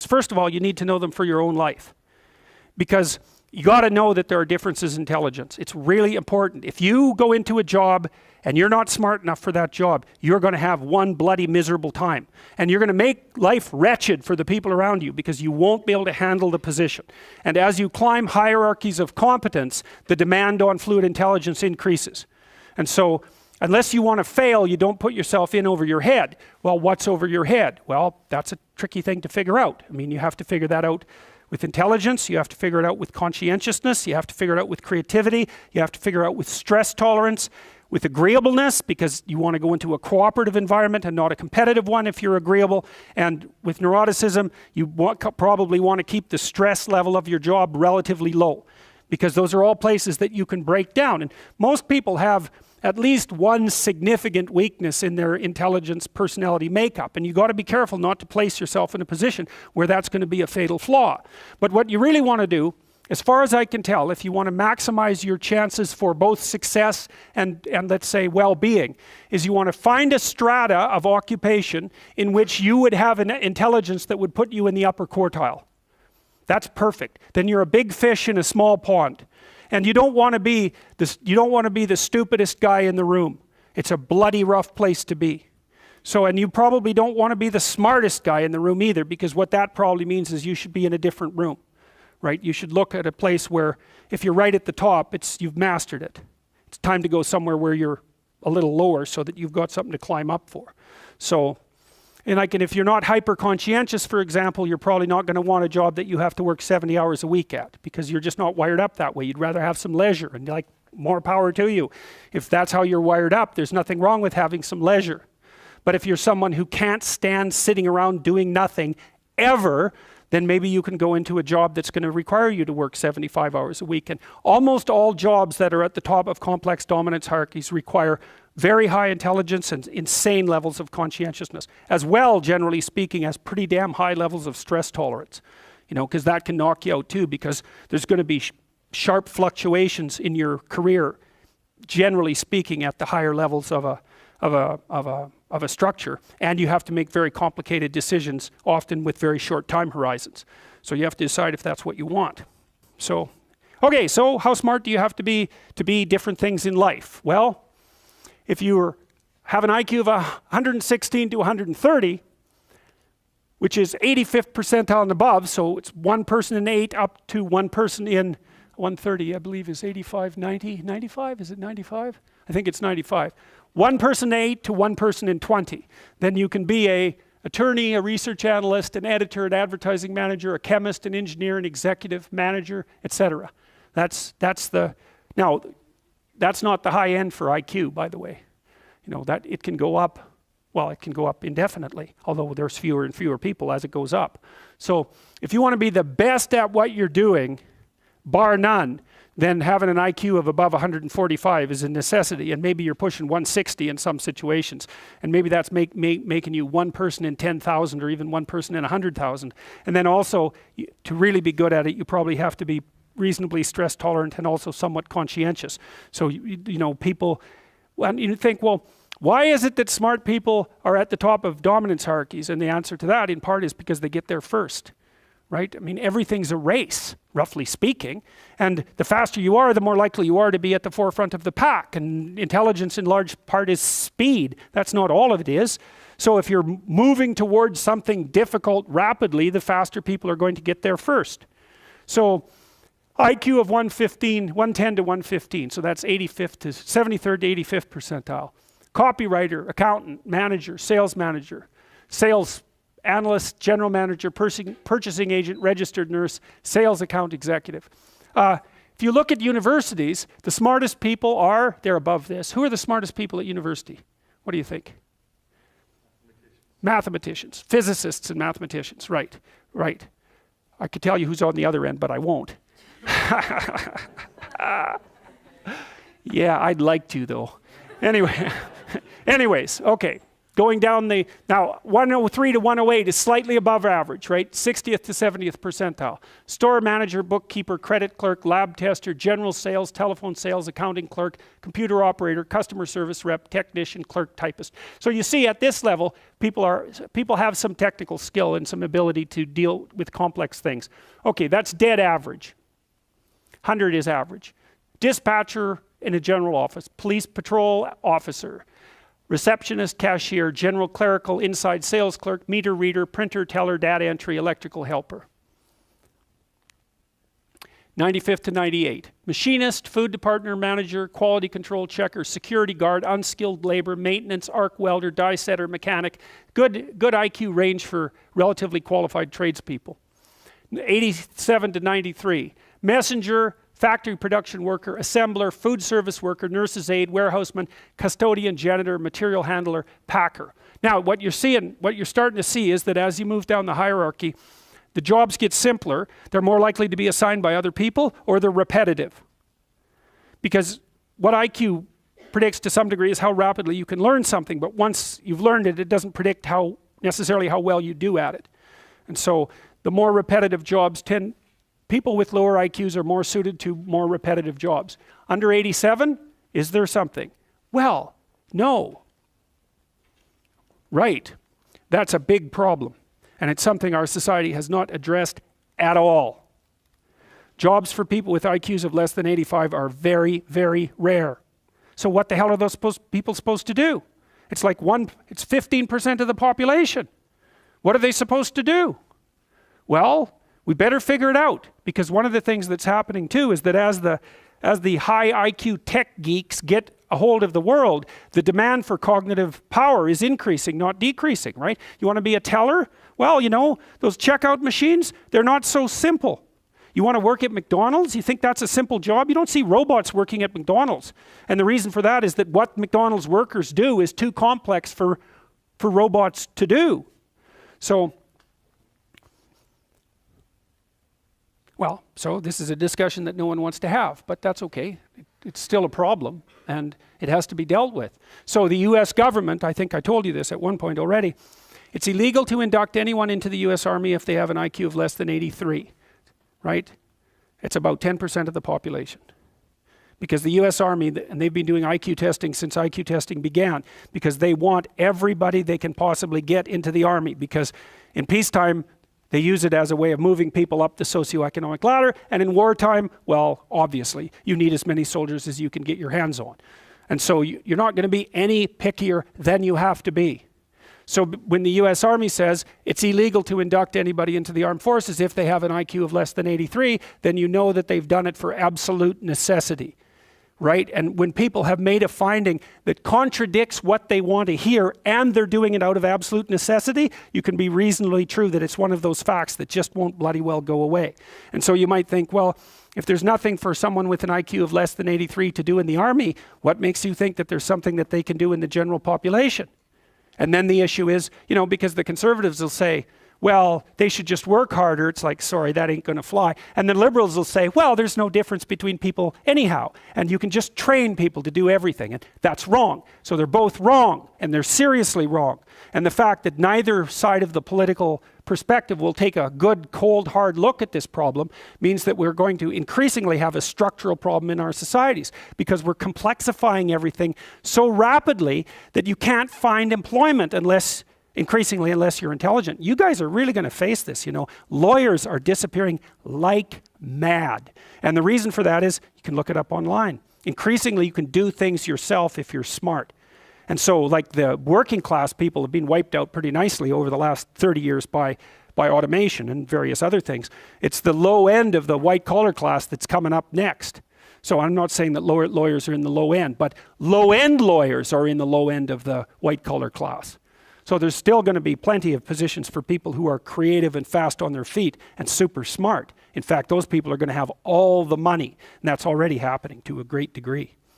First of all, you need to know them for your own life. Because you got to know that there are differences in intelligence. It's really important. If you go into a job and you're not smart enough for that job, you're going to have one bloody miserable time. And you're going to make life wretched for the people around you because you won't be able to handle the position. And as you climb hierarchies of competence, the demand on fluid intelligence increases. And so, unless you want to fail, you don't put yourself in over your head. Well, what's over your head? Well, that's a tricky thing to figure out. I mean, you have to figure that out with intelligence, you have to figure it out with conscientiousness, you have to figure it out with creativity, you have to figure out with stress tolerance, with agreeableness, because you want to go into a cooperative environment and not a competitive one if you're agreeable, and with neuroticism, you probably want to keep the stress level of your job relatively low, because those are all places that you can break down. And most people have at least one significant weakness in their intelligence personality makeup, and you got to be careful not to place yourself in a position where that's going to be a fatal flaw. But what you really want to do, as far as I can tell, if you want to maximize your chances for both success and let's say well-being, is you want to find a strata of occupation in which you would have an intelligence that would put you in the upper quartile. That's perfect. Then you're a big fish in a small pond. And you don't want to be the stupidest guy in the room. It's a bloody rough place to be. So, and you probably don't want to be the smartest guy in the room either, because what that probably means is you should be in a different room, right? You should look at a place where if you're right at the top, you've mastered it. It's time to go somewhere where you're a little lower so that you've got something to climb up for. So, and if you're not hyper conscientious, for example, you're probably not going to want a job that you have to work 70 hours a week at, because you're just not wired up that way. You'd rather have some leisure, and like, more power to you. If that's how you're wired up, there's nothing wrong with having some leisure. But if you're someone who can't stand sitting around doing nothing ever, then maybe you can go into a job that's going to require you to work 75 hours a week. And almost all jobs that are at the top of complex dominance hierarchies require very high intelligence and insane levels of conscientiousness, as well, generally speaking, as pretty damn high levels of stress tolerance. You know, because that can knock you out too, because there's going to be sharp fluctuations in your career, generally speaking, at the higher levels of a structure, and you have to make very complicated decisions, often with very short time horizons. So you have to decide if that's what you want. So, okay, so how smart do you have to be different things in life? Well, if you have an IQ of 116 to 130, which is 85th percentile and above, so it's one person in 8 up to one person in 130, I believe is 85, 90, 95, is it 95? I think it's 95. One person in 8 to one person in 20. Then you can be an attorney, a research analyst, an editor, an advertising manager, a chemist, an engineer, an executive manager, etc. Now, that's not the high end for IQ, by the way. You know, that it can go up, well, it can go up indefinitely, although there's fewer and fewer people as it goes up. So if you want to be the best at what you're doing, bar none, then having an IQ of above 145 is a necessity, and maybe you're pushing 160 in some situations, and maybe that's making you one person in 10,000 or even one person in 100,000. And then also, to really be good at it, you probably have to be reasonably stress tolerant and also somewhat conscientious. So, you know, people, when you think, well, why is it that smart people are at the top of dominance hierarchies? And the answer to that, in part, is because they get there first, right? I mean, everything's a race, roughly speaking, and the faster you are, the more likely you are to be at the forefront of the pack, and intelligence in large part is speed. That's not all of it is. So if you're moving towards something difficult rapidly, the faster people are going to get there first. So IQ of 110 to 115, so that's 85th to 73rd to 85th percentile. Copywriter, accountant, manager, sales analyst, general manager, purchasing agent, registered nurse, sales account executive. If you look at universities, the smartest people they're above this. Who are the smartest people at university? What do you think? Mathematicians, physicists and mathematicians, right. I could tell you who's on the other end, but I won't. Yeah, I'd like to though. Anyways, okay. Going down now 103 to 108 is slightly above average, right? 60th to 70th percentile. Store manager, bookkeeper, credit clerk, lab tester, general sales, telephone sales, accounting clerk, computer operator, customer service rep, technician, clerk, typist. So you see at this level, people have some technical skill and some ability to deal with complex things. Okay, that's dead average. 100 is average. Dispatcher in a general office, police patrol officer, receptionist, cashier, general clerical, inside sales clerk, meter reader, printer, teller, data entry, electrical helper. 95th to 98. Machinist, food department manager, quality control checker, security guard, unskilled labor, maintenance, arc welder, die setter, mechanic. Good IQ range for relatively qualified tradespeople. 87 to 93. Messenger, factory production worker, assembler, food service worker, nurse's aide, warehouseman, custodian, janitor, material handler, packer. Now, what you're starting to see is that as you move down the hierarchy, the jobs get simpler. They're more likely to be assigned by other people, or they're repetitive. Because what IQ predicts to some degree is how rapidly you can learn something, but once you've learned it, it doesn't predict necessarily how well you do at it. And so the more repetitive jobs people with lower IQs are more suited to more repetitive jobs. Under 87, is there something? Well, no. Right. That's a big problem. And it's something our society has not addressed at all. Jobs for people with IQs of less than 85 are very, very rare. So what the hell are those people supposed to do? It's 15% of the population. What are they supposed to do? Well, we better figure it out, because one of the things that's happening too is that as the high IQ tech geeks get a hold of the world, the demand for cognitive power is increasing, not decreasing, right? You want to be a teller? Well, those checkout machines, they're not so simple. You want to work at McDonald's? You think that's a simple job? You don't see robots working at McDonald's. And the reason for that is that what McDonald's workers do is too complex for robots to do. So this is a discussion that no one wants to have, but that's okay. It's still a problem, and it has to be dealt with. So the US government, I think I told you this at one point already, it's illegal to induct anyone into the US Army if they have an IQ of less than 83, right? It's about 10% of the population. Because the US Army, and they've been doing IQ testing since IQ testing began, because they want everybody they can possibly get into the Army, because in peacetime, they use it as a way of moving people up the socioeconomic ladder, and in wartime, well, obviously, you need as many soldiers as you can get your hands on. And so you're not going to be any pickier than you have to be. So when the US Army says it's illegal to induct anybody into the armed forces if they have an IQ of less than 83, then you know that they've done it for absolute necessity. Right? And when people have made a finding that contradicts what they want to hear, and they're doing it out of absolute necessity, you can be reasonably true that it's one of those facts that just won't bloody well go away. And so you might think, well, if there's nothing for someone with an IQ of less than 83 to do in the Army, what makes you think that there's something that they can do in the general population? And then the issue is, because the conservatives will say, well, they should just work harder. It's like, sorry, that ain't going to fly. And the liberals will say, well, there's no difference between people anyhow, and you can just train people to do everything. And that's wrong. So they're both wrong, and they're seriously wrong. And the fact that neither side of the political perspective will take a good, cold, hard look at this problem means that we're going to increasingly have a structural problem in our societies, because we're complexifying everything so rapidly that you can't find employment unless you're intelligent. You guys are really going to face this, Lawyers are disappearing like mad. And the reason for that is, you can look it up online. Increasingly, you can do things yourself if you're smart. And so, like, the working class people have been wiped out pretty nicely over the last 30 years by automation and various other things. It's the low end of the white collar class that's coming up next. So I'm not saying that lawyers are in the low end, but low end lawyers are in the low end of the white collar class. So there's still going to be plenty of positions for people who are creative and fast on their feet and super smart. In fact, those people are going to have all the money, and that's already happening to a great degree.